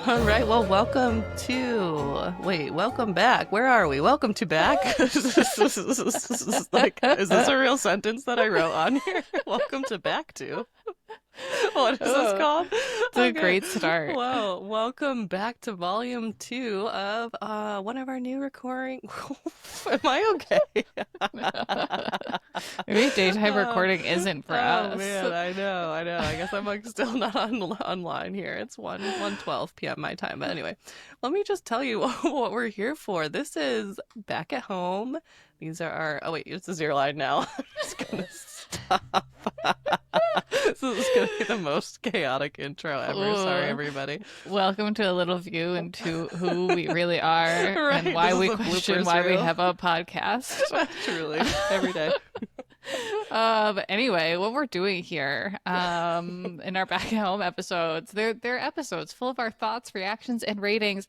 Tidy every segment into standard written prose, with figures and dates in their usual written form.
All right, well, welcome back. Where are we? Welcome to back. Is this a real sentence that I wrote on here? Welcome to back to. What is this Oh, called? it's a great start. Well, welcome back to volume 2 of one of our new recording. Am I okay? Maybe daytime Uh, recording isn't for oh us. man, I know. I guess I'm like still not online here. It's 1:12 p.m. my time. But anyway, let me just tell you what we're here for. This is Back at Home. These are our. Oh wait, this is your line now. I'm just gonna stop. This is gonna be the most chaotic intro ever. Sorry, Ooh. everybody. Welcome to a little view into who we really are Right, and why this is we the question bloopers why we reel. have a podcast. Truly, every day. But anyway, what we're doing here in our back at home episodes, they're episodes full of our thoughts, reactions, and ratings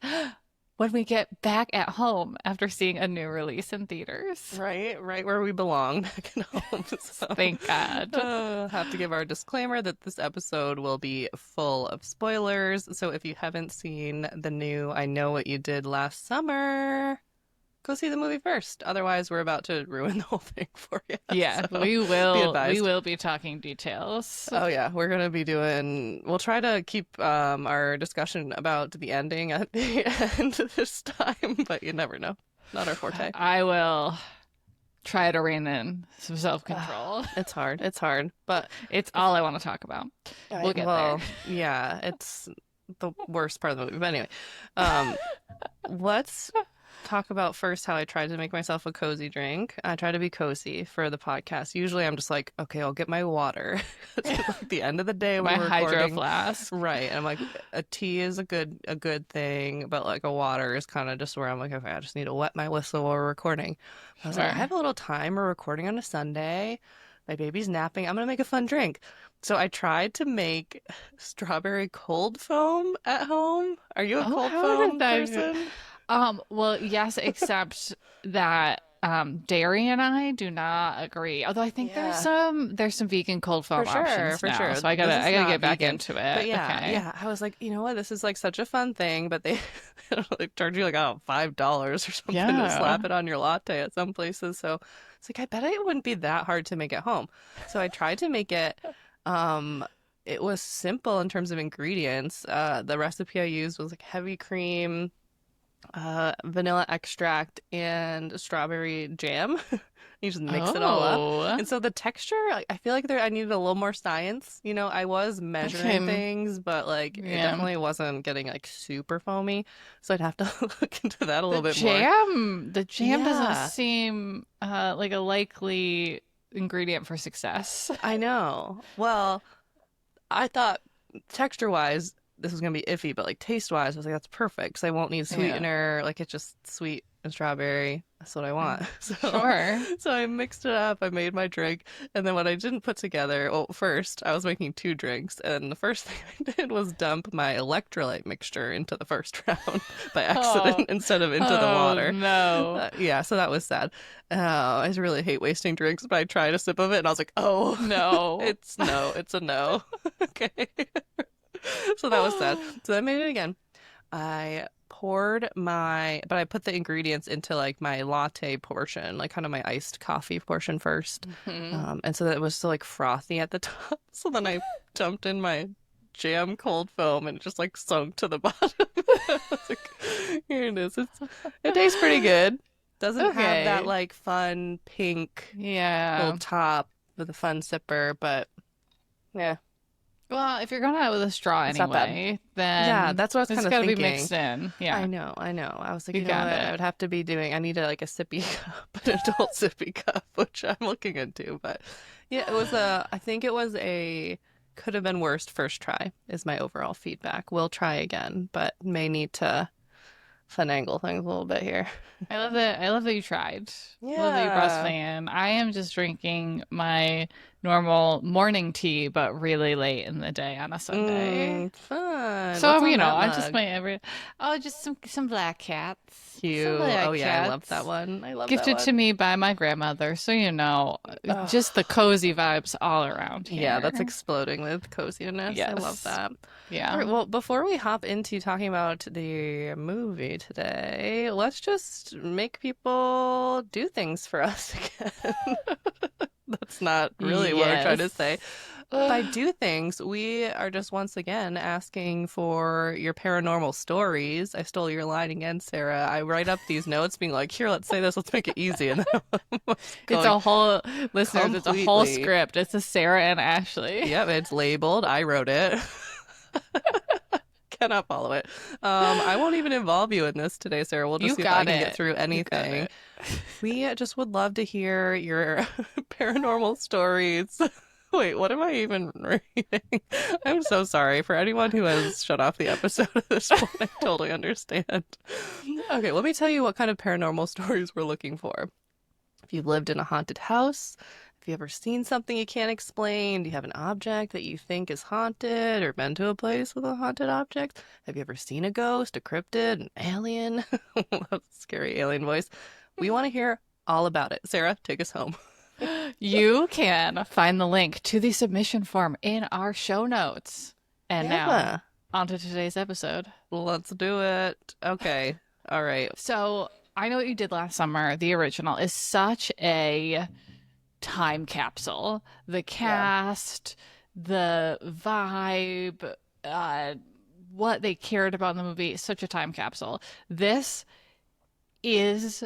when we get back at home after seeing a new release in theaters. Right where we belong, back at home. So, Thank God. have to give our disclaimer that this episode will be full of spoilers. So if you haven't seen the new I Know What You Did Last Summer, go see the movie first. Otherwise, we're about to ruin the whole thing for you. Yeah, So we be will. We advised. will be talking details. Oh yeah, we're gonna be doing. We'll try to keep our discussion about the ending at the end this time, but you never know. Not our forte. I will try to rein in some self-control. It's hard. It's hard, but It's all I want to talk about. We'll get well, there. yeah, it's the worst part of the movie. But anyway, um, let's talk about first how I tried to make myself a cozy drink. I try to be cozy for the podcast. Usually, I'm just like, okay, I'll get my water. It's like the end of the day when My we're hydro recording. flask. Right. And I'm like, a tea is a good thing, but like a water is kind of just where I'm like, okay, I just need to wet my whistle while we're recording. I was like, I Sure. have a little time. We're recording on a Sunday. My baby's napping. I'm gonna make a fun drink. So I tried to make strawberry cold foam at home. Are you a Oh, cold how did foam that? person? Well, yes, except that Dairy and I do not agree. Although I think there's Yeah. some vegan cold foam For sure, options for now. sure. So I This is gotta not get back vegan. into But it. yeah, Okay. yeah. I was like, you know what? This is like such a fun thing, but they they charge you like, oh, $5 or something to Yeah. slap it on your latte at some places. So it's like, I bet it wouldn't be that hard to make at home. So I tried to make it. Um, it was simple in terms of ingredients. The recipe I used was like heavy cream, vanilla extract, and strawberry jam. You just mix it all up. Oh, And so the texture, I feel like I needed a little more science. I was measuring okay. things, but like it Yeah. definitely wasn't getting like super foamy. So I'd have to look into that a The little bit more. jam doesn't Yeah, seem like a likely ingredient for success. I know. Well, I thought texture-wise this was gonna be iffy, but like taste-wise, I was like, that's perfect because I won't need Yeah. sweetener. Like it's just sweet and strawberry. That's what I want. So, Sure. so I mixed it up. I made my drink, and then what I didn't put together. Well, first I was making two drinks, and the first thing I did was dump my electrolyte mixture into the first round by Oh, accident instead of into the oh water. no. Yeah, so that was sad. I just really hate wasting drinks, but I tried a sip of it, and I was like, oh, No. it's a no. Okay. So that was sad. So I made it again. I but I put the ingredients into like my latte portion, like kind of my iced coffee portion first. Mhm. And so that it was still like frothy at the top. So then I dumped in my jam cold foam and it just like sunk to the bottom. I was like, here it is. It tastes pretty good. Doesn't have that Okay. like fun pink Yeah. little top with a fun sipper, but yeah, Well, if you're going out with a straw it's not bad. anyway, Yeah, then that's what I was it's kind of got to be thinking. mixed in. I Yeah. know, I know. I was like, You you know got what? I it. would have to be doing, I need like a sippy cup, an adult sippy cup, which I'm looking into. But yeah, I think it was could have been worst first try, is my overall feedback. We'll try again, but may need to finagle things a little bit here. I love that you tried. I love that you brought Yeah. something in. I am just drinking my normal morning tea, but really late in the day on a Sunday. Fun. What's So, on that I just mug? my every oh, just some black cats. Cute. Some Oh black yeah, I love that cats. one. I love that Gifted to one. me by my grandmother. So, just the Oh, cozy vibes all around yeah, that's here. exploding with coziness. I love Yes. that. All right, Yeah. well, before we hop into talking about the movie today, let's just make people do things for us again. That's not really what we're trying to say. Yes. By do things, we are just once again asking for your paranormal stories. I stole your line again, Sarah. I write up these notes being like, here, let's say this, let's make it easy. And then I'm It's going a whole, listeners, it's a whole completely. script. It's a Sarah and Ashley. Yep, it's labeled. I wrote it. Cannot follow it. I won't even involve you in this today, Sarah. We'll just You see if I got can get it. through You got anything. it. We just would love to hear your paranormal stories. Wait, what am I even reading? I'm so sorry for anyone who has shut off the episode at this point. I totally understand. Okay, let me tell you what kind of paranormal stories we're looking for. If you've lived in a haunted house, if you ever seen something you can't explain, do you have an object that you think is haunted or been to a place with a haunted object? Have you ever seen a ghost, a cryptid, an alien? That's a scary alien voice. We want to hear all about it. Sarah, take us home. You can find the link to the submission form in our show notes. And now, Yeah, on to today's episode. let's do it. Okay. All right. So, I Know What You Did Last Summer, the original, is such a time capsule. The Yeah. cast, the vibe, what they cared about in the movie, such a time capsule. This is,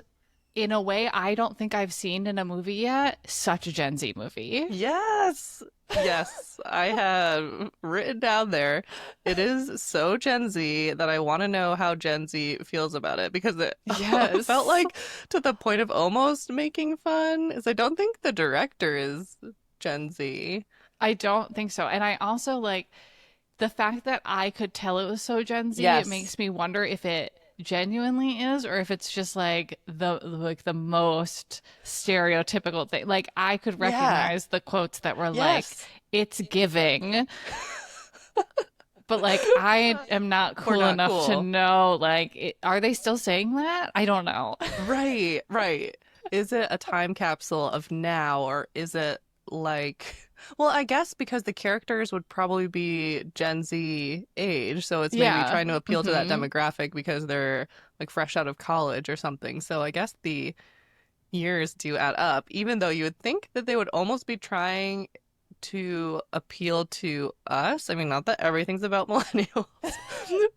in a way I don't think I've seen in a movie yet, such a Gen Z movie. Yes. Yes, I have written down there. It is so Gen Z that I want to know how Gen Z feels about it because it felt Yes. like to the point of almost making fun, is I don't think the director is Gen Z. I don't think so. And I also like the fact that I could tell it was so Gen Z, it Yes. makes me wonder if it genuinely is or if it's just like the most stereotypical thing. Like I could Yeah. recognize the quotes that were like, Yes. it's giving, but like I am not We're cool not enough to cool. know like are they still saying that? I don't know. Right, right. Is it a time capsule of now, or is it like, well, I guess because the characters would probably be Gen Z age, so it's maybe Yeah. trying to appeal to that Hmm. demographic because they're like fresh out of college or something. So I guess the years do add up, even though you would think that they would almost be trying to appeal to us. I mean, not that everything's about millennials,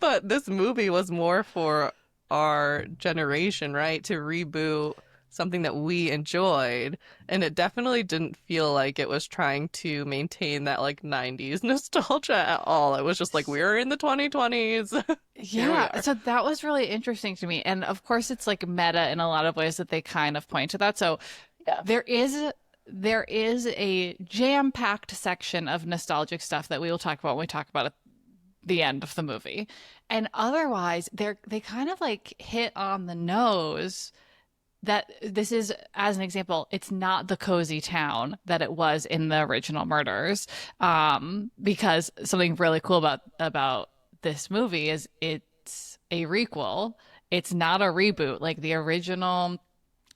but this movie was more for our generation, right? To reboot something that we enjoyed. And it definitely didn't feel like it was trying to maintain that like 90s nostalgia at all. It was just like, we're in the 2020s. Here we Yeah, are. so that was really interesting to me. And of course it's like meta in a lot of ways that they kind of point to that. So Yeah. there is a jam-packed section of nostalgic stuff that we will talk about when we talk about at the end of the movie. And otherwise, they kind of like hit on the nose that this is, as an example, it's not the cozy town that it was in the original Murders. Because something really cool about this movie is it's a requel. It's not a reboot like the original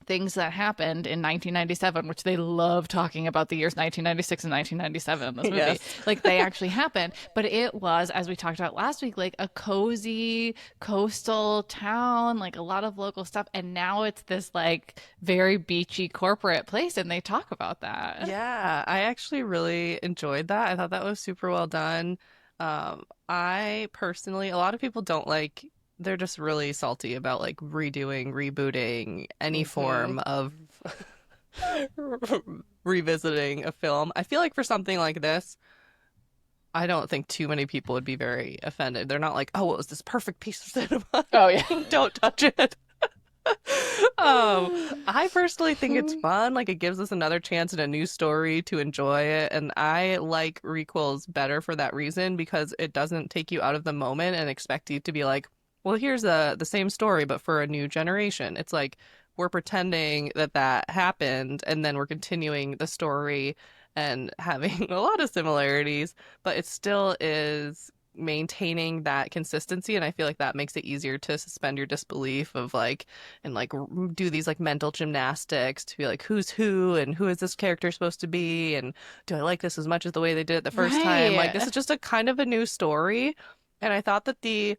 things that happened in 1997, which they love talking about the years 1996 and 1997 in this movie. Yes. Like they actually happened, but it was, as we talked about last week, like a cozy coastal town, like a lot of local stuff. And now it's this like very beachy corporate place, and they talk about that. Yeah, I actually really enjoyed that. I thought that was super well done. I personally, a lot of people don't like, they're just really salty about like redoing, rebooting any Hmm. form of revisiting a film. I feel like for something like this, I don't think too many people would be very offended. They're not like, oh, it was this perfect piece of cinema. Oh yeah. Don't touch it. I personally think it's fun. Like it gives us another chance and a new story to enjoy it. And I like requels better for that reason because it doesn't take you out of the moment and expect you to be like, well, here's the same story, but for a new generation. It's like we're pretending that that happened and then we're continuing the story and having a lot of similarities, but it still is maintaining that consistency, and I feel like that makes it easier to suspend your disbelief of like and like do these like mental gymnastics to be like who's who and who is this character supposed to be, and do I like this as much as the way they did it the first time? Like this Right. is just a kind of a new story, and I thought that the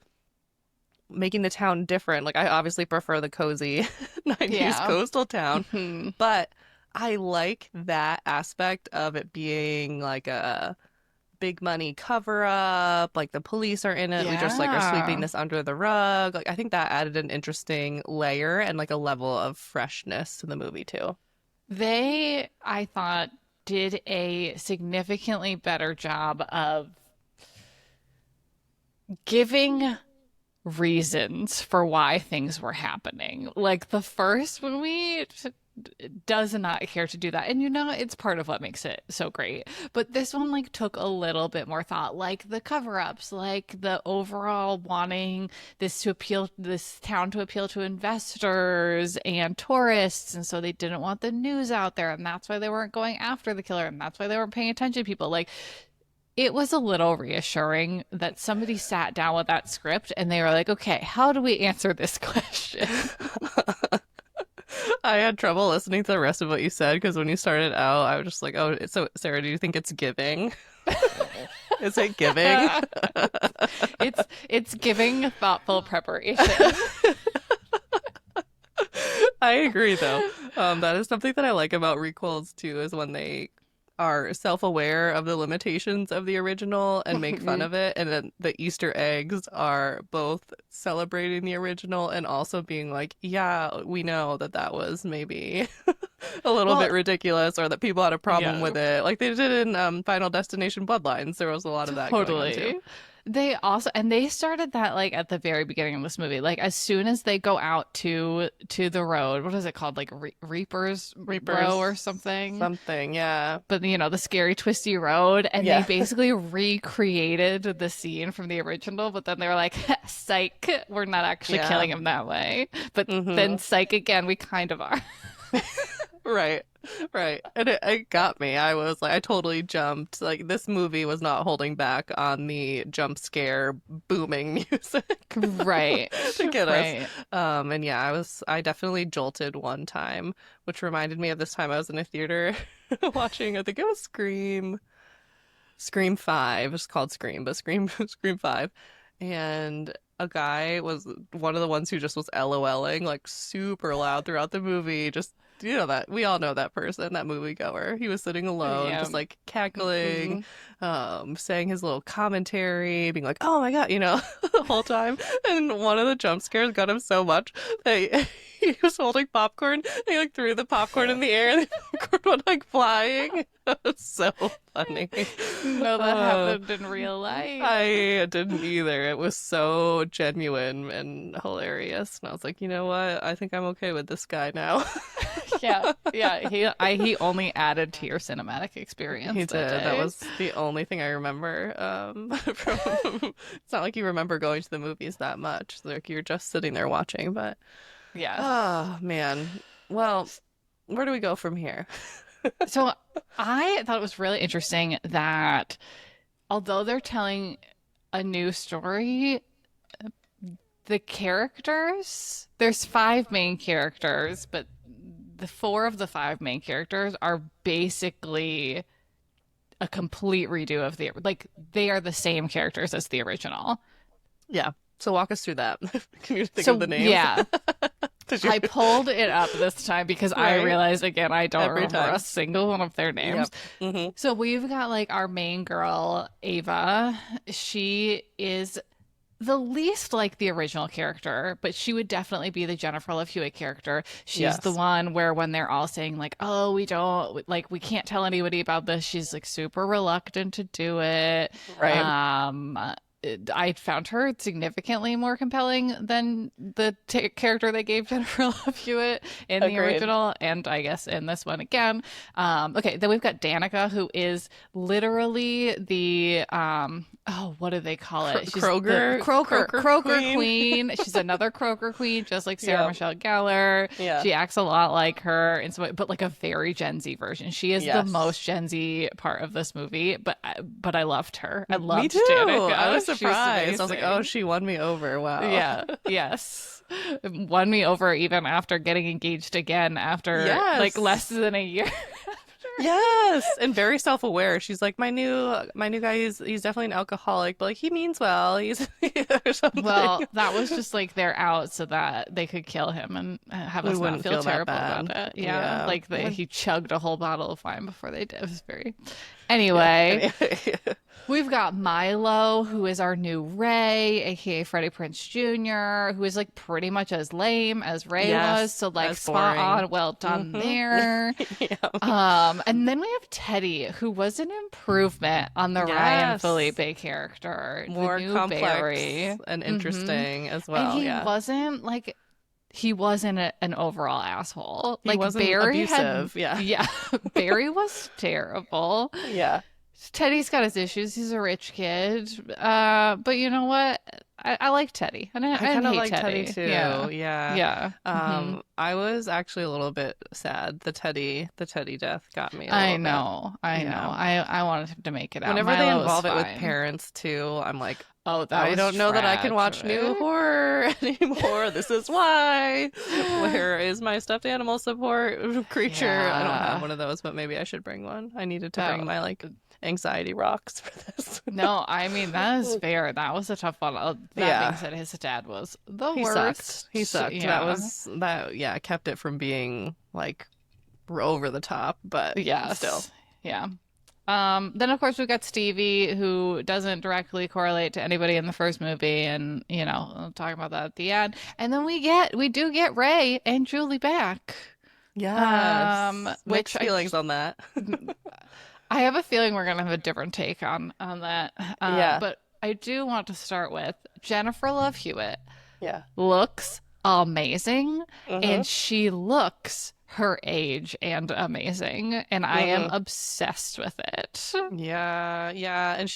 making the town different, like I obviously prefer the cozy 90s Yeah. coastal town, Hmm. but I like that aspect of it being like a big money cover up, like the police are in it. We just like are sweeping Yeah. this under the rug. Like I think that added an interesting layer and like a level of freshness to the movie too. They, I thought, did a significantly better job of giving reasons for why things were happening. Like the first movie does not care to do that. And it's part of what makes it so great. But this one like took a little bit more thought, like the cover-ups, like the overall wanting this town to appeal to investors and tourists. And so they didn't want the news out there. And that's why they weren't going after the killer. And that's why they weren't paying attention to people. Like it was a little reassuring that somebody sat down with that script and they were like, okay, how do we answer this question? I had trouble listening to the rest of what you said because when you started out, I was just like, "Oh, so Sarah, do you think it's giving? Is it giving?" It's giving thoughtful preparation. I agree, though. That is something that I like about requels too, is when they are self-aware of the limitations of the original and make fun of it, and then the Easter eggs are both celebrating the original and also being like, yeah, we know that that was maybe a little Well, bit ridiculous or that people had a problem yeah, with it, like they did in Final Destination Bloodlines. There was a lot of that going on too. totally. They started that like at the very beginning of this movie. Like as soon as they go out to the road, what is it called? Like Reaper's Row or Reapers, something. something, yeah, But the scary twisty road, and they yeah, basically recreated the scene from the original, but then they were like, psych, we're not actually yeah. killing him that way. But then Hmm. psych again, we kind of are. Right, right. And it got me. I was like, I totally jumped. Like, this movie was not holding back on the jump scare booming music Right. to get us. Right. And yeah, I definitely jolted one time, which reminded me of this time I was in a theater watching, I think it was Scream 5. It's called Scream, but Scream 5. And a guy was one of the ones who just was LOLing like super loud throughout the movie. Just that we all know that person, that moviegoer. He was sitting alone, Yeah. just like cackling, Hmm. saying his little commentary, being like, "Oh my God," the whole time. And one of the jump scares got him so much that he was holding popcorn. And he like threw the popcorn in the air, and the popcorn went like flying. It was so funny. No, that Uh, happened in real life. I didn't either. It was so genuine and hilarious. And I was like, you know what? I think I'm okay with this guy now. Yeah. Yeah. He only added to your cinematic experience He that did. That day. was the only thing I remember. From it's not like you remember going to the movies that much. Like you're just sitting there watching. But Yeah. oh man. Well, where do we go from here? So I thought it was really interesting that although they're telling a new story, the characters, there's five main characters, but the four of the five main characters are basically a complete redo of like they are the same characters as the original. Yeah. So walk us through that. Can you think of the So names? yeah, Did you? I pulled it up this time because I Right. realized again I don't Every remember a time. single one of their names. Yep. Hmm. So we've got like our main girl, Ava. She is the least like the original character, but she would definitely be the Jennifer Love Hewitt character. She's the Yes. one where when they're all saying like, "Oh, we don't like we can't tell anybody about this," she's like super reluctant to do it. Right. Um, I found her significantly more compelling than the character they gave Jennifer Love Hewitt in the Agreed. original, and I guess in this one again. Okay, then we've got Danica, who is literally the Oh, what do they call it? She's the Kroger, Croaker Croaker Queen. Queen. She's another Croaker Queen, just like Sarah Yeah, Michelle Gellar. yeah, She acts a lot like her, in some way, but like a very Gen Z version. She is the yes. most Gen Z part of this movie, but I loved her. I Me loved too. I Danica. was She was surprised. I was like, oh, amazing. she won me over. Wow. Yeah, yes. Won me over even after getting engaged again after like less Yes. than a year. Yes, and very self-aware. She's like, my new guy, he's definitely an alcoholic, but like he means well. He's or something. Well, that was just like they're out so that they could kill him and have We us not wouldn't feel feel that terrible about bad. it. Yeah, Yeah. like he chugged a whole bottle of wine before they did. It was very. Yeah. Anyway, Anyway. we've got Milo, who is our new Ray, aka Freddie Prince Jr., who is like pretty much as lame as Ray was. Yes, So like that's spot boring. on, well done Mm-hmm. there. Yeah. And then we have Teddy, who was an improvement on the Ryan Yes. Felipe character, the More new complex Barry. and hmm interesting as And well. he Yeah. wasn't like he wasn't an overall asshole. He Like wasn't Barry had, abusive. Yeah. yeah, Barry was terrible. Yeah. Teddy's got his issues. He's a rich kid. But you know what? I like Teddy. I I didn't kind of hate like Teddy Teddy. too. Yeah. Yeah. Yeah. I was actually a little bit sad. The Teddy death got me a I little bit. know. I know. Yeah. I wanted him to make it out. Whenever they Milo was involve it with fine. parents too, I'm like, Oh, that I was don't know that I can watch new tragic. horror anymore. This is why. Where is my stuffed animal support creature? I don't have Yeah. one of those, but maybe I should bring one. I needed to bring That my like anxiety rocks for this. no, I mean that is fair. That was a tough one. That being Yeah. said, his dad was the He sucked. worst. He sucked. Yeah. Yeah, kept it from being like over the top, but still. Yes. Yeah. Then of course we've got Stevie, who doesn't directly correlate to anybody in the first movie, and I'll talk about that at the end. And then we do get Ray and Julie back. Yes. Which Mixed feelings on that. I have a feeling we're gonna have a different take on that. Yeah. But I do want to start with Jennifer Love Hewitt Yeah. looks amazing, Mm-hmm. and she looks her age and amazing, and I am Mm-hmm. obsessed with it. Yeah, yeah. And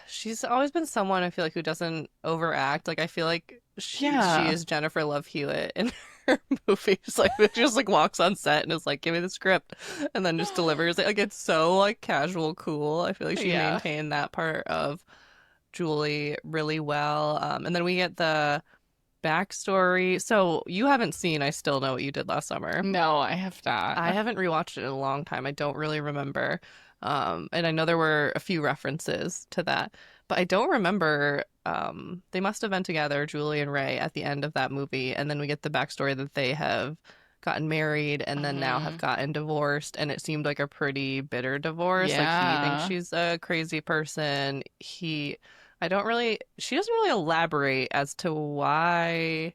she's always been someone I feel like who doesn't overact. Like I feel like she Yeah. is Jennifer Love Hewitt in her movies. Like she just like walks on set and is like, give me the script and then just delivers it. Like it's so like casual, cool. I feel like she Yeah. maintained that part of Julie really well. And then we get the backstory. So you haven't seen I Still Know What You Did Last Summer. No, I have I not. haven't rewatched it in a long time. I don't really remember. And I know there were a few references to that, but I don't remember. They must have been together, Julie and Ray, at the end of that movie. And then we get the backstory that they have gotten married and then now have Mhm. gotten divorced. And it seemed like a pretty bitter divorce. Like he thinks Yeah. she's a crazy person. She doesn't really elaborate as to why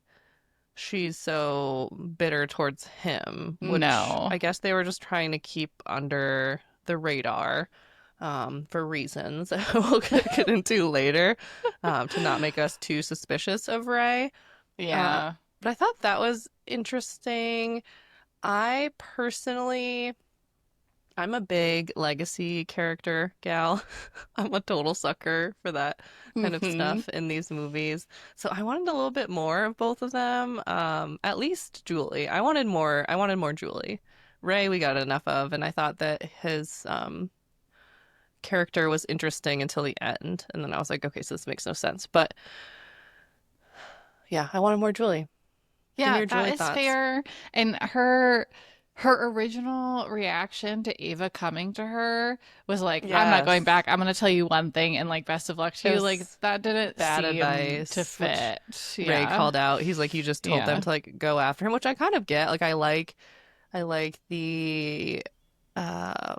she's so bitter towards him, which No. I guess they were just trying to keep under the radar for reasons we'll get into later to not make us too suspicious of Ray. Uh, Yeah. but I thought that was interesting. I personally, I'm a big legacy character gal. I'm a total sucker for that kind of hmm stuff in these movies. So I wanted a little bit more of both of them. At least Julie. I wanted more Julie. Ray we got enough of, and I thought that his character was interesting until the end. And then I was like, okay, so this makes no sense. But yeah, I wanted more Julie. Give me Yeah, your that Julie is thoughts. fair. And her original reaction to Ava coming to her was like, I'm not going Yes. back. I'm gonna tell you one thing and like best of luck to It you. Like was that didn't bad seem to advice, which fit. Ray Yeah. called out. He's like, you just told them Yeah. to like go after him, which I kind of get. Like I like the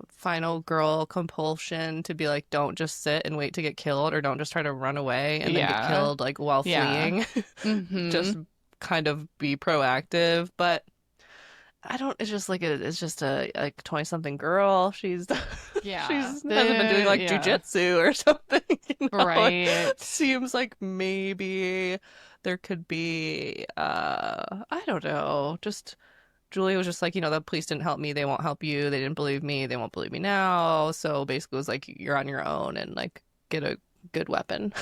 final girl compulsion to be like, don't just sit and wait to get killed, or don't just try to run away and then get Yeah. killed like while Yeah. fleeing. hmm Just kind of be proactive. But I don't. It's just like it's just a like 20-something girl. She's she's Yeah. hasn't been doing like Yeah. jujitsu or something. Right. It seems like maybe there could be I don't know. Just Julie was just like, the police didn't help me. They won't help you. They didn't believe me. They won't believe me now. So basically, it was like you're on your own, and like get a good weapon.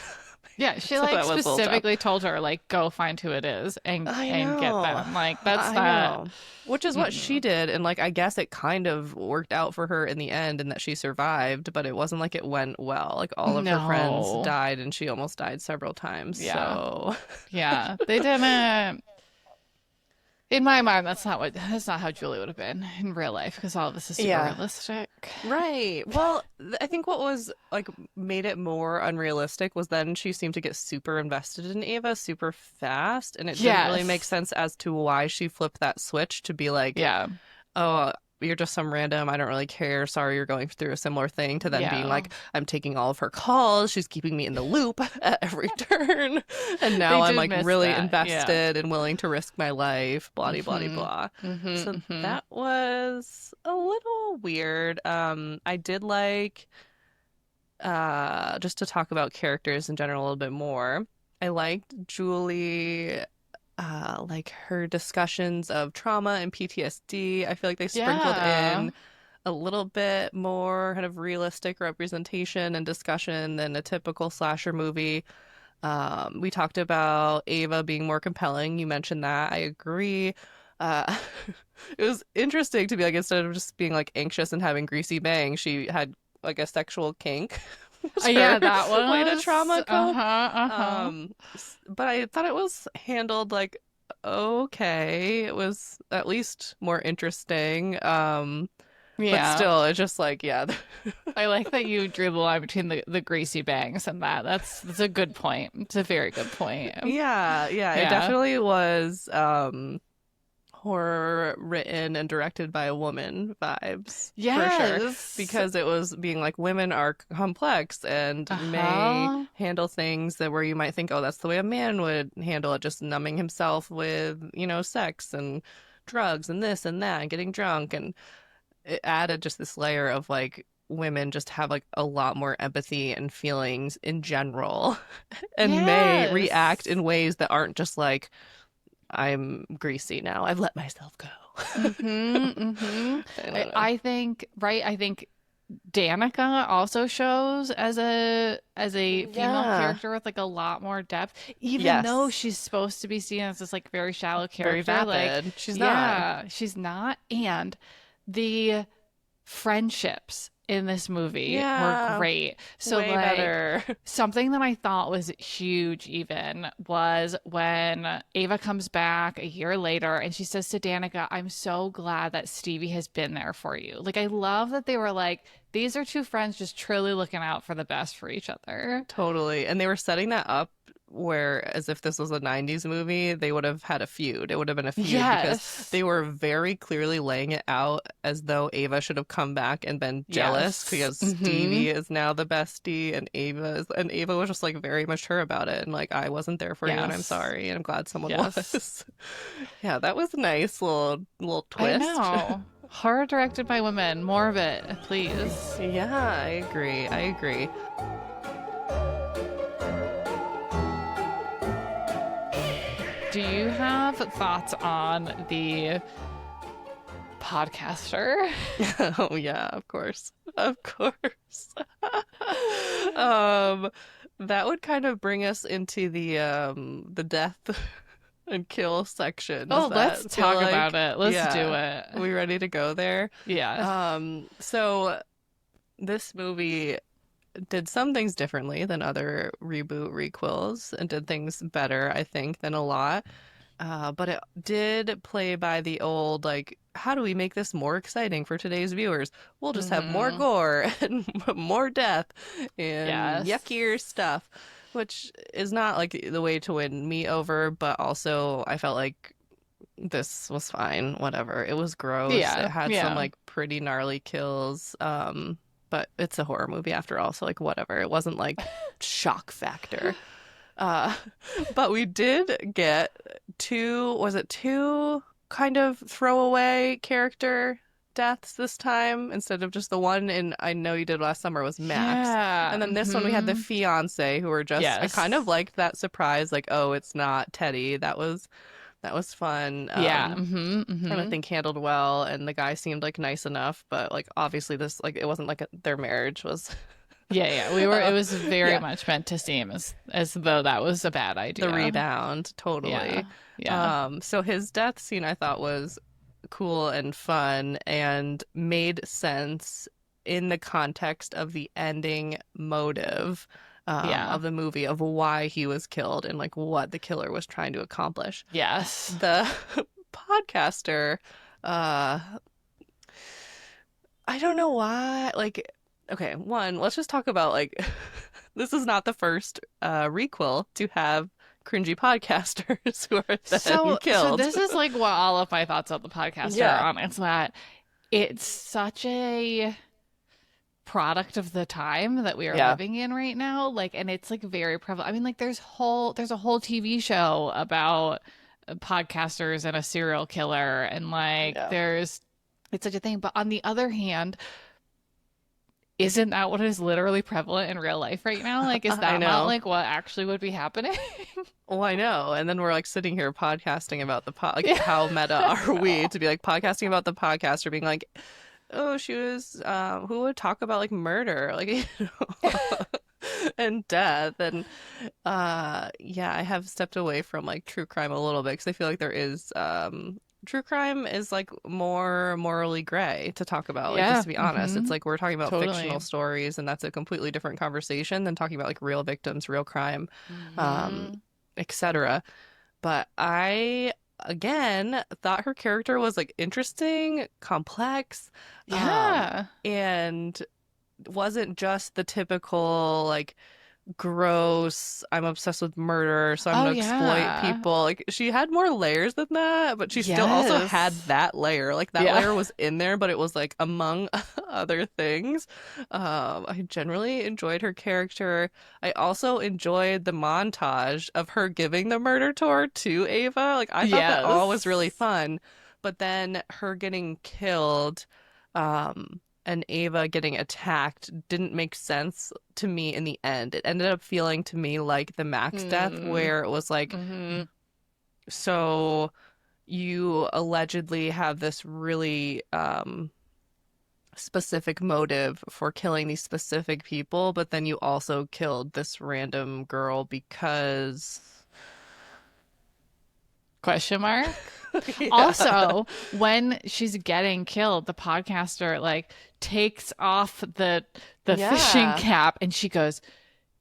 Yeah, she So like that was a little tough. specifically told her like go find who it is I and get know. them. Like that's I not. know. Which is what she Mm-mm. did. And like, I guess it kind of worked out for her in the end and that she survived, but it wasn't like it went well. Like, all of her friends No. died and she almost died several times. Yeah. So, Yeah. They didn't. In my mind, that's not how Julie would have been in real life because all of this is super yeah. realistic. Right. Well, I think what was like made it more unrealistic was then she seemed to get super invested in Ava super fast, and it didn't really make Yes. sense as to why she flipped that switch to be like, Yeah. oh, you're just some random, I don't really care, sorry you're going through a similar thing, to then being Yeah. like, I'm taking all of her calls, she's keeping me in the loop at every turn. And They now I'm did like miss really that. Yeah. invested and willing to risk my life, blah blah blah Mm-hmm. blah. So Mm-hmm. that was a little weird. I did like just to talk about characters in general a little bit more. I liked Julie, like her discussions of trauma and PTSD. I feel like they sprinkled Yeah. in a little bit more kind of realistic representation and discussion than a typical slasher movie. We talked about Ava being more compelling. You mentioned that. I agree. Uh, it was interesting to be like, instead of just being like anxious and having greasy bangs, she had like a sexual kink. Was her Yeah, that way to was trauma cope. uh-huh, uh-huh. But I thought it was handled like okay. It was at least more interesting. But Yeah. still, it's just like, yeah. I like that you drew the line between the greasy bangs and that. That's a good point. It's a very good point. Yeah, yeah, it Yeah. definitely was horror written and directed by a woman vibes for sure, Yes. because it was being like women are complex and may Uh-huh. handle things that where you might think, oh, that's the way a man would handle it, just numbing himself with, sex and drugs and this and that and getting drunk, and it added just this layer of like women just have like a lot more empathy and feelings in general and may react Yes. in ways that aren't just like, I'm greasy now, I've let myself go. Mm-hmm. Mm-hmm. I don't I, know. I think, right, I think Danica also shows as a female Yeah. character with like a lot more depth, even though Yes. she's supposed to be seen as this like very shallow Very character. Like, vapid. She's not. yeah, she's not. And the friendships in this movie were Yeah. great. So Way like better. something that I thought was huge even was when Ava comes back a year later and she says to Danica, I'm so glad that Stevie has been there for you. Like I love that they were like, these are two friends just truly looking out for the best for each other. Totally. And they were setting that up where, as if this was a 90s movie, they would have had a feud. It would have been a feud because Yes. they were very clearly laying it out as though Ava should have come back and been jealous Yes. because Mm-hmm. Stevie is now the bestie, and Ava was just like very mature about it and like, I wasn't there for you and I'm Yes. sorry and I'm glad someone Yes. was. Yeah, that was a nice little I twist. know. Horror directed by women. More of it, please. Yeah, I agree. I agree. Do you have thoughts on the podcaster? Oh yeah, of course. Of course. Um, that would kind of bring us into the death and kill section. Does Oh, let's that feel talk about like? it. Let's do Yeah. it. Are we ready to go there? Yeah. So this movie did some things differently than other reboot requels and did things better, I think, than a lot. But it did play by the old, like, how do we make this more exciting for today's viewers? We'll just have more Mm-hmm. gore and more death and Yes. yuckier stuff, which is not like the way to win me over, but also I felt like this was fine, whatever. It was gross. It Yeah. had some Yeah. like pretty gnarly kills. But it's a horror movie after all, so like whatever. It wasn't like shock factor. Uh, but we did get two kind of throwaway character deaths this time instead of just the one in I Know You Did Last Summer was Max. Yeah. And then this one we had the Mm-hmm. fiance who were just I kind of Yes. liked that surprise, like, oh, it's not Teddy. That was fun. Yeah. Mm-hmm. And I Mm-hmm. think handled well, and the guy seemed like nice enough, but like obviously this like it wasn't like their marriage was Yeah, we were. It was very Yeah, much meant to seem as though that was a bad the idea. rebound, Yeah, totally. yeah, So his death scene I thought was cool and fun and made sense in the context of the ending motive yeah. of the movie of why he was killed and like what the killer was trying to accomplish. Yes. The podcaster, uh, I don't know why. Like, okay, one, let's just talk about like this is not the first requel to have cringy podcasters who are then So killed. this is like what all of my thoughts on the podcast are Yeah. on. It's that it's such a product of the time that we are Yeah. living in right now. Like, and it's like very prevalent. I mean, like there's a whole TV show about podcasters and a serial killer, and like Yeah. there's it's such a thing. But on the other hand, isn't that what is literally prevalent in real life right now? Like, is I that not know. like what actually would be happening? Well, I know. And then we're like sitting here podcasting about the like Yeah. how meta are we to be like podcasting about the podcaster being like, oh, she was who would talk about like murder, like and death and yeah, I have stepped away from like true crime a little bit because I feel like there is true crime is like more morally gray to talk about. Like just Yeah. to be honest, it's Hmm. like we're talking about fictional Totally. stories and that's a completely different conversation than talking about like real victims, real crime, um, Hmm. etc. But I again thought her character was like interesting, complex, Yeah. and wasn't just the typical like gross, I'm obsessed with murder, so I'm Oh gonna exploit yeah. people. Like she had more layers than that, but she still also had Yes. that layer. Like that Yeah. layer was in there, but it was like among other things. I generally enjoyed her character. I also enjoyed the montage of her giving the murder tour to Ava. Like I thought that all was really Yes. fun, but then her getting killed, and Ava getting attacked didn't make sense to me in the end. It ended up feeling to me like the Max death, Mm. where it was like, Hmm. so you allegedly have this really specific motive for killing these specific people, but then you also killed this random girl because. Question mark? Yeah. Also, when she's getting killed, the podcaster like takes off the fishing Yeah. cap and she goes,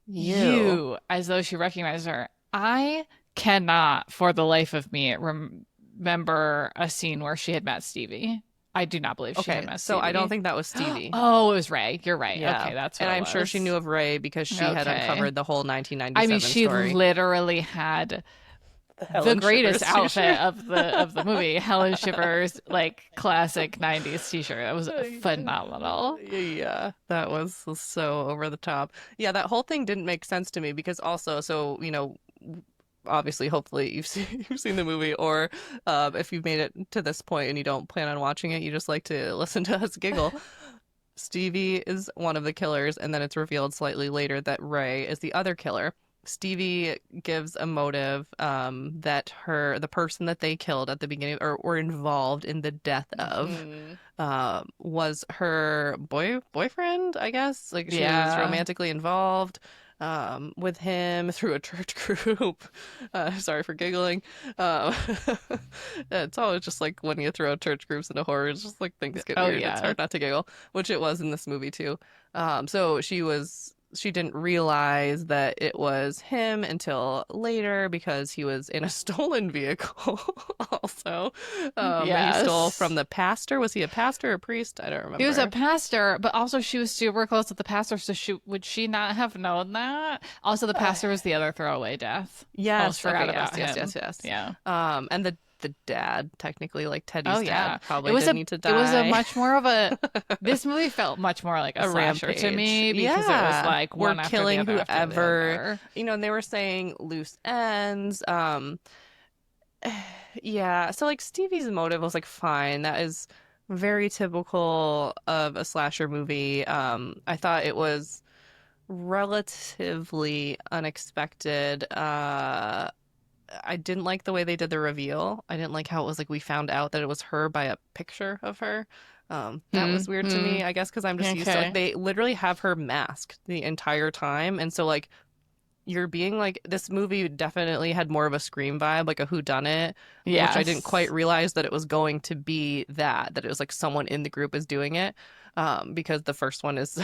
You. "You," as though she recognized her. I cannot, for the life of me, remember a scene where she had met Stevie. I do not believe she had Okay, met so I don't Stevie. think that was Stevie. Oh, it was Ray. You're right. Yeah. Okay, that's what And it I'm sure she was. knew of Ray because she had Okay. uncovered the whole I mean, 1997 she story. literally had The the Helen greatest Shivers t-shirt. outfit of the movie, Helen Shivers, like classic 90s t-shirt. That was phenomenal. Yeah, that was so over the top. Yeah, that whole thing didn't make sense to me because also, so, obviously, hopefully you've seen you've seen the movie, or if you've made it to this point and you don't plan on watching it, you just like to listen to us giggle. Stevie is one of the killers, and then it's revealed slightly later that Ray is the other killer. Stevie gives a motive that the person that they killed at the beginning or were involved in the death of Mhm. was her boyfriend, I guess. Like she was Yeah. romantically involved with him through a church group. Sorry for giggling. Um, it's always just like when you throw church groups into horror, it's just like things get Oh weird. It's yeah. hard not to giggle, which it was in this movie too. So she didn't realize that it was him until later because he was in a stolen vehicle also, that he stole from Yes. the pastor. Was he a pastor or a priest? I don't He was a remember. pastor, but also she was super close with the pastor, so would she not have known that? Also, the pastor was the other throwaway death. Almost Yes. forgot Okay. Yes. about Yes. him. Yes. Yes. Yeah. And the dad, technically, like Oh Teddy's yeah. dad, probably didn't need to It was a die. much more of a this movie felt much more like a A slasher to rampage. me because it was Yeah. like We're one after the killing other after the whoever, other. and they were saying loose ends. Yeah. So like Stevie's motive was like fine. That is very typical of a slasher movie. I thought it was relatively unexpected. I didn't like the way they did the reveal. I didn't like how it was like we found out that it was her by a picture of her. That was weird to Mm-hmm. me, I guess, because I'm just used to like Okay. they literally have her masked the entire time, and so like you're being like this movie definitely had more of a Scream vibe, like a whodunit, which I didn't quite Yes. realize that it was going to be that it was like someone in the group is doing it. Because the first one is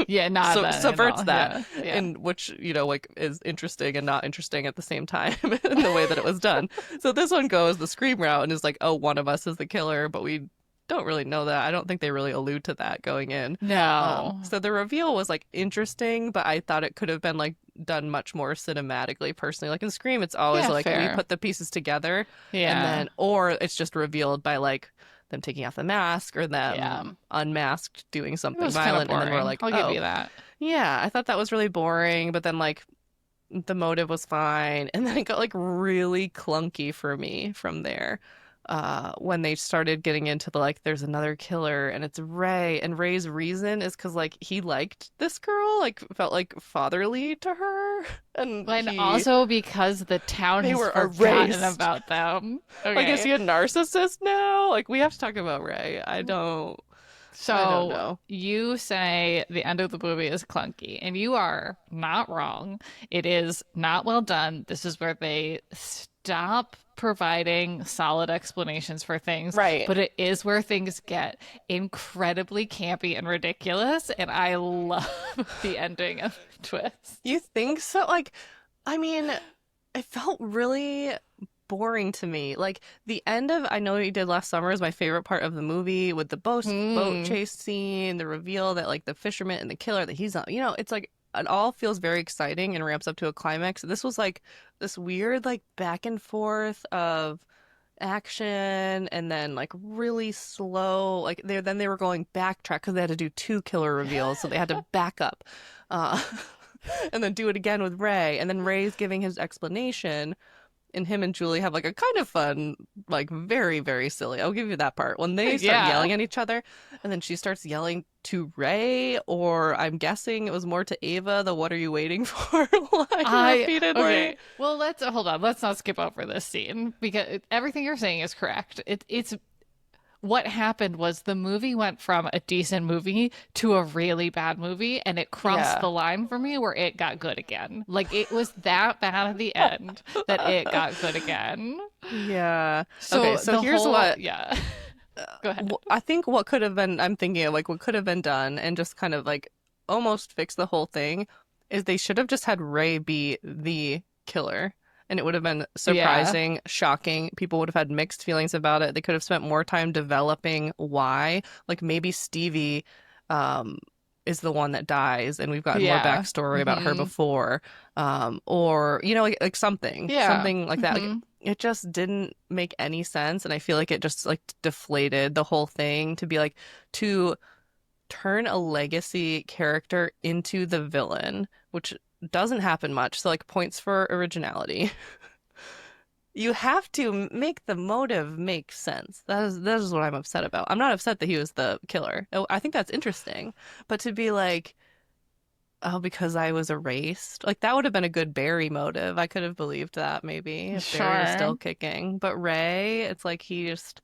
Yeah, not so that at subverts all. that, Yeah. Yeah. in which, like is interesting and not interesting at the same time in the way that it was done. So this one goes the Scream route and is like, oh, one of us is the killer, but we don't really know that. I don't think they really allude to that going in. No. So the reveal was like interesting, but I thought it could have been like done much more cinematically personally. Like in Scream, it's always Yeah, like we fair. put the pieces together and Yeah. then, or it's just revealed by like them taking off the mask or Yeah. them unmasked doing It something was kind of violent. And then we're boring. like, I'll give oh, you that. yeah, I thought that was really boring. But then like the motive was fine. And then it got like really clunky for me from there. When they started getting into the like there's another killer and it's Ray, and Ray's reason is because like he liked this girl, like felt like fatherly to her, and And also because the town they has were forgotten erased. about them. Like, is Okay. he a narcissist now? Like, we have to talk about Ray. I don't So know. you say the end of the movie is clunky, and you are not wrong. It is not well done. This is where they stop providing solid explanations for things, Right. but it is where things get incredibly campy and ridiculous, and I love the ending of the twist. You think so? Like, I mean, it felt really boring to me. Like the end of I Know What You Did Last Summer is my favorite part of the movie with the boat Hmm. chase scene, the reveal that like the fisherman and the killer that he's not. It's like it all feels very exciting and ramps up to a climax. This was like this weird like back and forth of action and then like really slow like they were going backtrack because they had to do two killer reveals, so they had to back up uh and then do it again with Ray, and then Ray's giving his explanation, and him and Julie have like a kind of fun, like very, very silly. I'll give you that part. When they start Yeah. yelling at each other, and then she starts yelling to Ray, or I'm guessing it was more to Ava, the what are you waiting for line I repeatedly. okay. Well, let's hold on. Let's not skip over this scene because everything you're saying is correct. It's what happened was the movie went from a decent movie to a really bad movie, and it crossed Yeah. the line for me where it got good again. Like it was that bad at the end that it got good again. Yeah. Okay, So so the here's whole what yeah. Go ahead. I think what could have been, I'm thinking of like what could have been done and just kind of like almost fix the whole thing is they should have just had Ray be the killer. And it would have been Yeah. surprising, shocking. People would have had mixed feelings about it. They could have spent more time developing why. Like maybe Stevie um, is the one that dies, and we've gotten more Yeah. backstory about her Hmm. before. Or, like Yeah. something like that. Like Hmm. it just didn't make any sense, and I feel like it just like deflated the whole thing to be like to turn a legacy character into the villain, which doesn't happen much. So like points for originality. You have to make the motive make sense. That is what I'm upset about. I'm not upset that he was the killer. Oh, I think that's interesting, but to be like, oh, because I was erased. Like that would have been a good Barry motive. I could have believed that maybe if Barry was Sure. still kicking. But Ray, it's like he just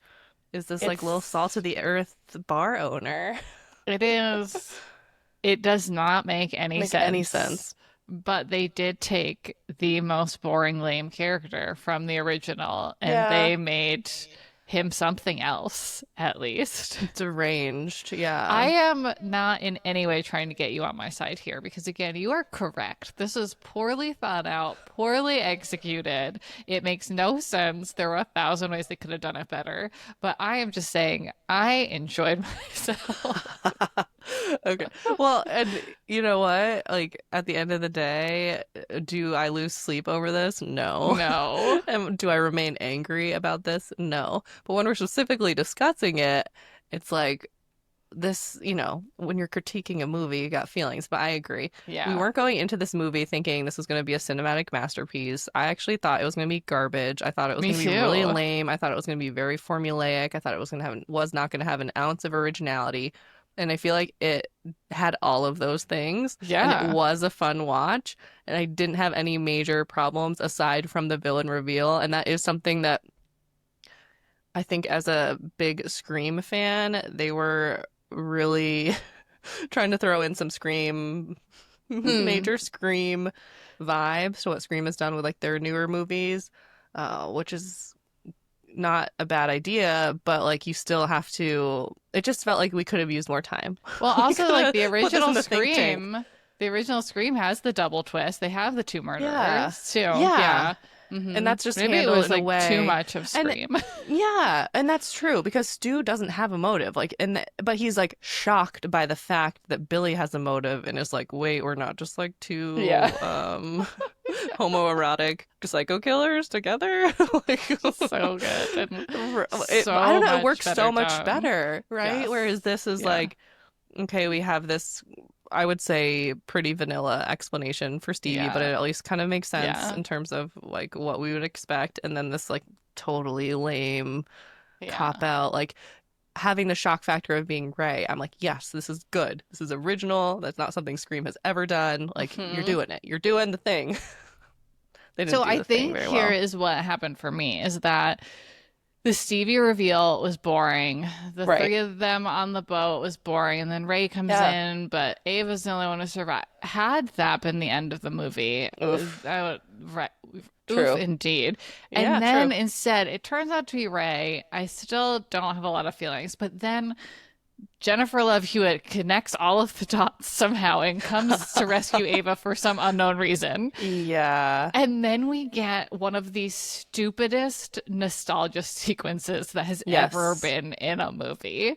is this like little salt of It's the earth bar owner. it is it does not make any Make any sense. sense. But they did take the most boring, lame character from the original and Yeah. they made him something else, at least. Deranged. I Yeah. am not in any way trying to get you on my side here because, again, you are correct. This is poorly thought out, poorly executed. It makes no sense. There were 1,000 ways they could have done it better. But I am just saying, I enjoyed myself. Okay. Well, and you know what? Like at the end of the day, do I lose sleep over this? No. No. Do I remain angry about this? No. But when we're specifically discussing it, it's like this, when you're critiquing a movie, you got feelings, but I agree. We Yeah. weren't going into this movie thinking this was going to be a cinematic masterpiece. I actually thought it was going to be garbage. I thought it was Me going to be really too. lame. I thought it was going to be very formulaic. I thought it was not going to have an ounce of originality. And I feel like it had all of those things, and it Yeah. was a fun watch, and I didn't have any major problems aside from the villain reveal, and that is something that I think as a big Scream fan, they were really trying to throw in some Scream, Hmm. major Scream vibes to what Scream has done with like their newer movies, which is not a bad idea, but like you still have to. It just felt like we could have used more time. Well, We also could like have put this in the think tank. The original Scream has the double twist. They have the two Yeah. murderers too. Yeah. Yeah. And that's just Maybe it handled was in a like too way. much of And Scream. yeah, and that's true because Stu doesn't have a motive. Like, but he's like shocked by the fact that Billy has a motive and is like, wait, we're not just like two Yeah. homoerotic psycho killers together. Like, So good and I don't so know, it much works so better much done. better, right? Yes. Whereas this is Yeah. like, okay, we have this, I would say, pretty vanilla explanation for Stevie, but Yeah. it at least kind of makes sense Yeah. in terms of like what we would expect. And then this like totally lame cop Yeah. out, like having the shock factor of being Ray. I'm like, yes, this is good. This is original. That's not something Scream has ever done. Like, you're hmm doing it. You're doing the thing. They didn't So do I the thing think very here well. is what happened for me is that the Stevie reveal was boring. The Right. three of them on the boat was boring. And then Ray comes Yeah. in, but Ava's the only one to survive. Had that been the end of the movie, Oof. I would, right, oof, True. indeed. Yeah, And true. then instead, it turns out to be Ray. I still don't have a lot of feelings, but then Jennifer Love Hewitt connects all of the dots somehow and comes to rescue Ava for some unknown reason. Yeah. And then we get one of the stupidest nostalgia sequences that has ever Yes. been in a movie. In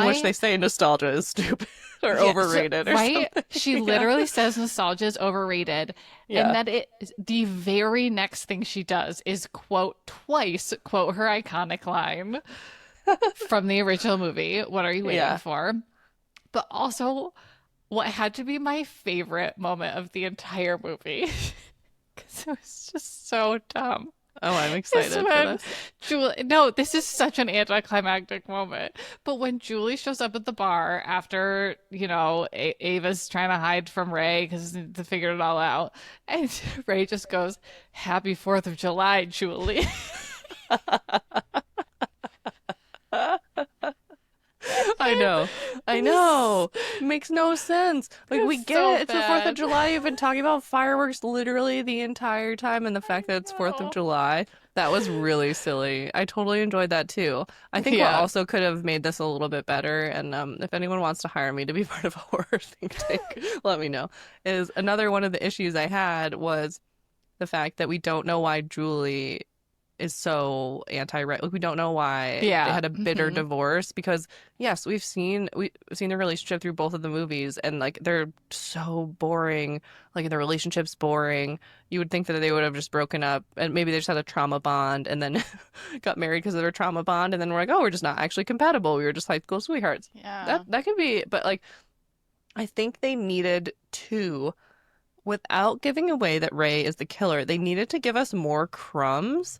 which My they say nostalgia is stupid or yeah, overrated or right? something. She Yeah. literally says nostalgia is overrated, and Yeah. that the very next thing she does is quote her iconic line from the original movie. What are you waiting Yeah. for? But also, what had to be my favorite moment of the entire movie, because it was just so dumb. Oh, I'm Is excited for when this. Julie, no, this is such an anticlimactic moment. But when Julie shows up at the bar after, Ava's trying to hide from Ray because they figured it all out, and Ray just goes, "Happy 4th of July, Julie." I know. I know. Makes no sense. Like, we It's get so it. It's the 4th of bad. July. You've been talking about fireworks literally the entire time, and the fact that it's 4th of No. July, that was really silly. I totally enjoyed that too. I think what Yeah. also could have made this a little bit better, and if anyone wants to hire me to be part of a horror think tank, let me know, is another one of the issues I had was the fact that we don't know why Julie is so anti-right. Like, we don't know why they Yeah. had a bitter divorce because yes, we've seen the relationship through both of the movies, and like they're so boring. Like, the relationship's boring. You would think that they would have just broken up and maybe they just had a trauma bond and then got married because of their trauma bond, and then we're like, oh, we're just not actually compatible. We were just high school sweethearts. Yeah. That could be, but like I think they needed to, without giving away that Ray is the killer, they needed to give us more crumbs.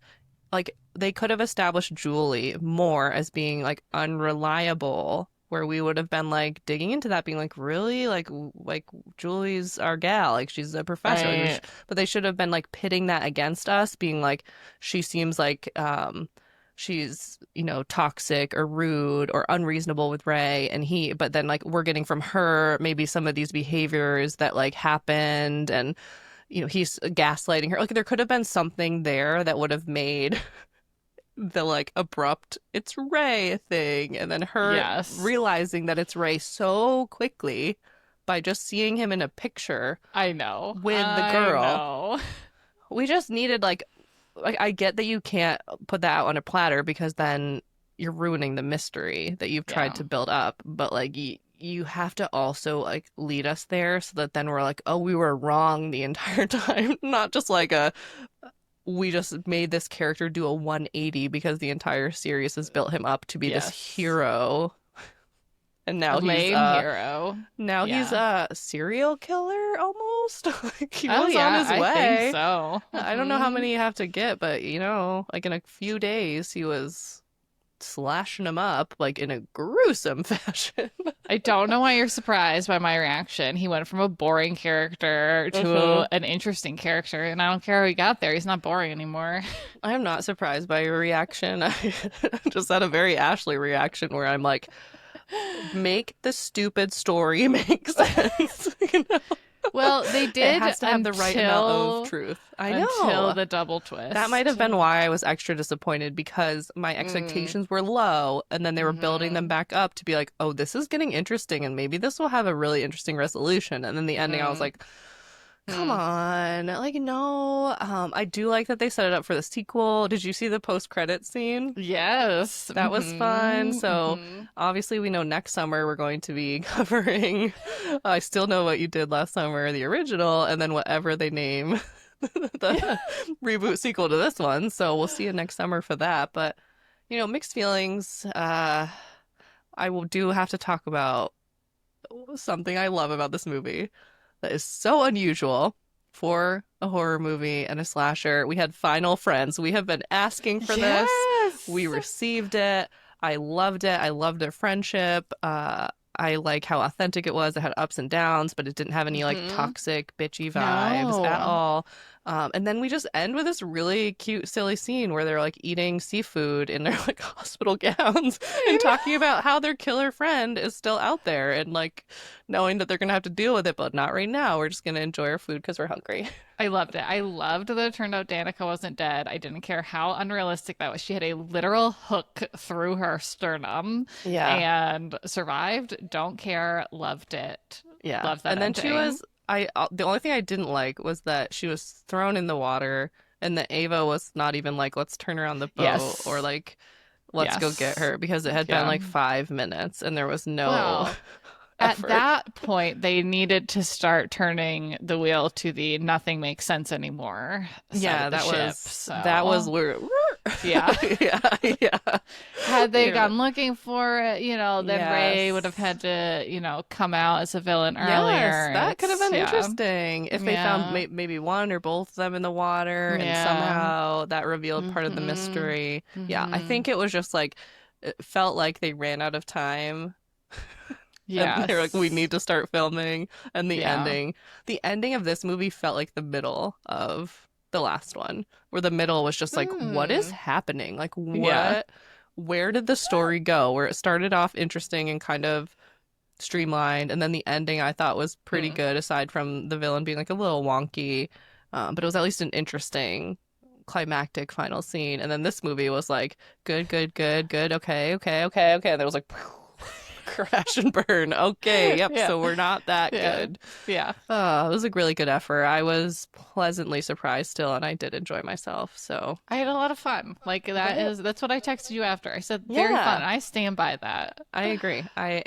Like, they could have established Julie more as being like unreliable, where we would have been like digging into that, being like, really, like Julie's our gal, like she's a professor. Like, Right. but they should have been like pitting that against us, being like, she seems like she's toxic or rude or unreasonable with Ray, and but then like we're getting from her maybe some of these behaviors that like happened, and he's gaslighting her. Like, there could have been something there that would have made the like abrupt "it's Ray" thing, and then her Yes. realizing that it's Ray so quickly by just seeing him in a picture I know. with the I girl. know. We just needed like I get that you can't put that out on a platter because then you're ruining the mystery that you've Yeah. tried to build up, but like you have to also like lead us there so that then we're like, oh, we were wrong the entire time. Not just like we just made this character do a 180 because the entire series has built him up to be this Yes. hero, and A now lame hero. he's Yeah. a serial killer almost. Like, he Oh was on yeah, his I way. think so. I don't know how many you have to get, but like in a few days he was slashing them up like in a gruesome fashion. I don't know why you're surprised by my reaction. He went from a boring character Hmm. to an interesting character, and I don't care how he got there. He's not boring anymore. I'm not surprised by your reaction. I just had a very Ashley reaction where I'm like, make the stupid story make sense. Well, they It did has to have the right amount of truth. I until know. the double That might have twist. been why I was extra disappointed because my Mm, expectations were low and then they were building them hmm back up to be like, oh, this is getting interesting and maybe this will have a really interesting resolution. And then the ending, I was mm, like, come mm. on. Like, no. I do like that they set it up for the sequel. Did you see the post-credit scene? Yes. That was fun. So Hmm. obviously we know next summer we're going to be covering I Still Know What You Did Last Summer, the original, and then whatever they name the reboot sequel to this one. So we'll see you next summer for that. But mixed feelings. I will do have to talk about something I love about this movie that is so unusual for a horror movie and a slasher. We had Final Friends. We have been asking for this. We Yes. received it. I loved it. I loved their friendship. I like how authentic it was. It had ups and downs, but it didn't have any like Hmm. toxic, bitchy vibes at No. all. And then we just end with this really cute, silly scene where they're like eating seafood in their like hospital gowns and talking about how their killer friend is still out there and like knowing that they're gonna have to deal with it, but not right now. We're just gonna enjoy our food because we're hungry. I loved it. I loved that it turned out Danica wasn't dead. I didn't care how unrealistic that was. She had a literal hook through her sternum Yeah. and survived. Don't care. Loved it. Yeah. Loved that And then she ending. was the only thing I didn't like was that she was thrown in the water and that Ava was not even like let's turn her on the boat or Yes. like let's go get Yes. her because it had been Yeah. like 5 minutes and there was no Well, at effort. that point, they needed to start turning the wheel to the nothing makes sense anymore side Yeah, of the ship. that was So, where yeah. yeah, yeah. Had they You gone looking for it, then Ray would have yes. had to, come out as a villain Yes, earlier. that could have It's, been yeah. interesting if they found Yeah. maybe one or both of them in the water and Yeah. somehow that revealed part of the Hmm. mystery. Yeah, I Hmm. think it was just like it felt like they ran out of time and they're like, we Yes. need to start filming. And Yeah. the ending of this movie felt like the middle of the last one, where the middle was just like, what is Hmm. happening? Like, Yeah. where did the story go? Where it started off interesting and kind of streamlined, and then the ending I thought was pretty Hmm. good, aside from the villain being like a little wonky. But it was at least an interesting climactic final scene. And then this movie was like, good, good, good, good, okay, okay, okay, okay. And there was like, crash and burn. Okay, yep. Yeah. So we're not that Yeah. good. Yeah. Oh, it was a really good effort. I was pleasantly surprised still, and I did enjoy myself. So I had a lot of fun. Like right? that's what I texted you after. I said very fun. Yeah. I stand by that. I agree. I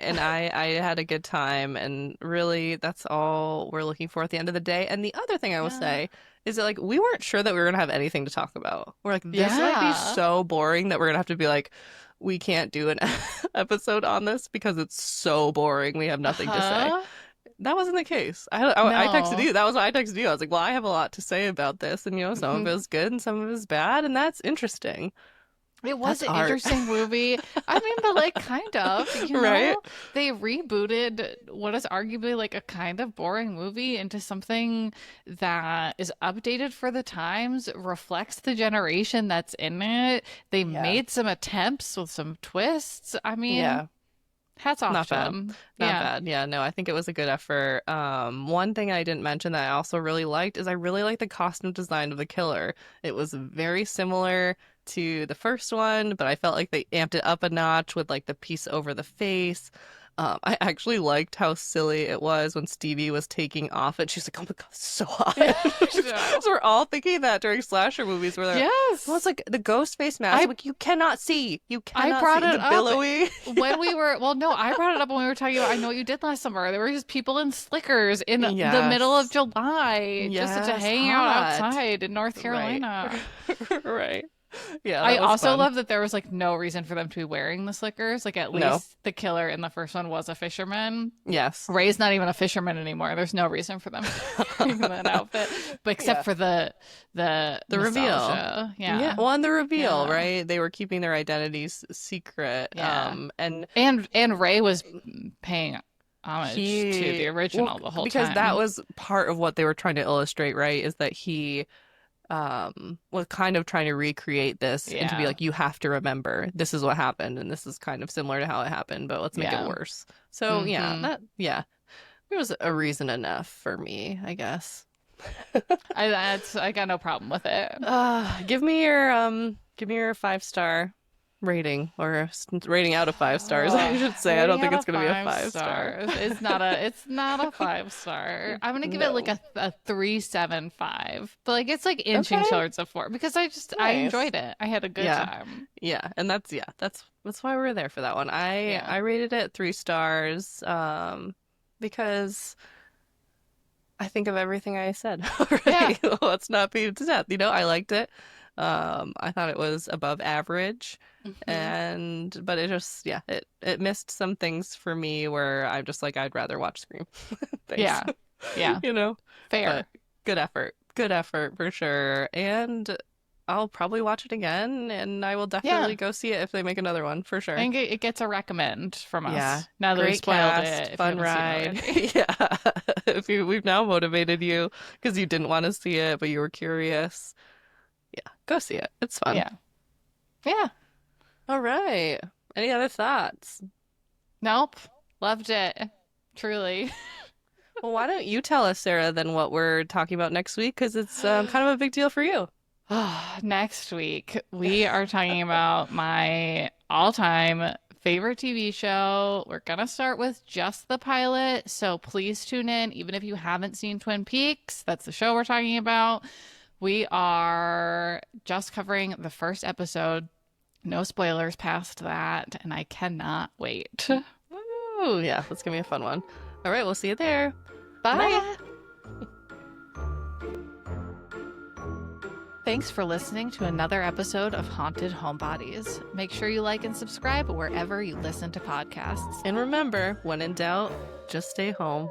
had a good time, and really that's all we're looking for at the end of the day. And the other thing I will Yeah. say is that like we weren't sure that we were gonna have anything to talk about. We're like, this might be Yeah. so boring that we're gonna have to be like, we can't do an episode on this because it's so boring. We have nothing to say. Huh? That wasn't the case. I texted No. you. That was what I texted you. I was like, well, I have a lot to say about this, and some of it was good and some of it was bad, and that's interesting. It was That's an art. interesting movie. I mean, but like kind of, Right? they rebooted what is arguably like a kind of boring movie into something that is updated for the times, reflects the generation that's in it. They Yeah. made some attempts with some twists. I mean, Yeah. hats off Not to bad. them. Not Yeah. bad. Yeah, no, I think it was a good effort. One thing I didn't mention that I also really liked is I really liked the costume design of the killer. It was very similar to the first one, but I felt like they amped it up a notch with like the piece over the face. I actually liked how silly it was when Stevie was taking off and she's like, oh my God, it's so hot. Yeah, I know. So we're all thinking that during slasher movies where they're, well, it's Yes. like the ghost face mask. I Like you cannot see. You I cannot brought see it the up billowy. when we were, well, no, I brought it up when we were talking about I Know What You Did Last Summer. There were just people in slickers in the middle of Yes. July just to Yes, hang out hot. outside in North Right. Carolina. Right. Yeah, I that was also fun. love that there was like no reason for them to be wearing the slickers. Like at No. least the killer in the first one was a fisherman. Yes. Ray's not even a fisherman anymore. There's no reason for them to be wearing that outfit, but except Yeah. for the The reveal. nostalgia. Yeah, Yeah. well, and the reveal, Yeah. right? They were keeping their identities secret. Yeah. And And Ray was paying homage to the he, well, original the whole because that time. was part of what they were trying to illustrate, right? Is that he was kind of trying to recreate this and to be Yeah. like, you have to remember this is what happened and this is kind of similar to how it happened, but let's make it Yeah. worse. So yeah, Hmm. yeah, it was a reason enough for me, I guess. I got no problem with it. Give me your 5 star rating or rating out of 5 stars, I should say. I don't Rating think out it's of gonna be a five 5 star. stars. It's not a 5 star. I'm gonna give it like No. a 3.75. But like it's like inching Okay. towards a 4 because I Nice. enjoyed it. I had a good Yeah. time. Yeah. And that's why we're there for that one. Yeah. I rated it 3 stars, because I think of everything I said Yeah. already. Let's not be to death. I liked it. I thought it was above average, Hmm. but it just, yeah, it missed some things for me where I'm just like, I'd rather watch Scream. Thanks. Yeah. Yeah. You know, Fair. but good effort for sure. And I'll probably watch it again, and I will Yeah. definitely go see it if they make another one for I sure. think it gets a recommend from Yeah, us now that we great spoiled cast, it if you fun haven't seen it ride. already. Yeah, we've now motivated you because you didn't want to see it, but you were curious. Yeah, go see it. It's fun. Yeah. Yeah. All right. Any other thoughts? Nope. Loved it. Truly. Well, why don't you tell us, Sarah, then what we're talking about next week? Because it's kind of a big deal for you. Next week, we are talking about my all-time favorite TV show. We're gonna start with just the pilot, so please tune in, even if you haven't seen Twin Peaks. That's the show we're talking about. We are just covering the first episode. No spoilers past that, and I cannot wait. Ooh, yeah, that's gonna be a fun one. All right, we'll see you there. Bye. Bye. Thanks for listening to another episode of Haunted Homebodies. Make sure you like and subscribe wherever you listen to podcasts. And remember, when in doubt, just stay home.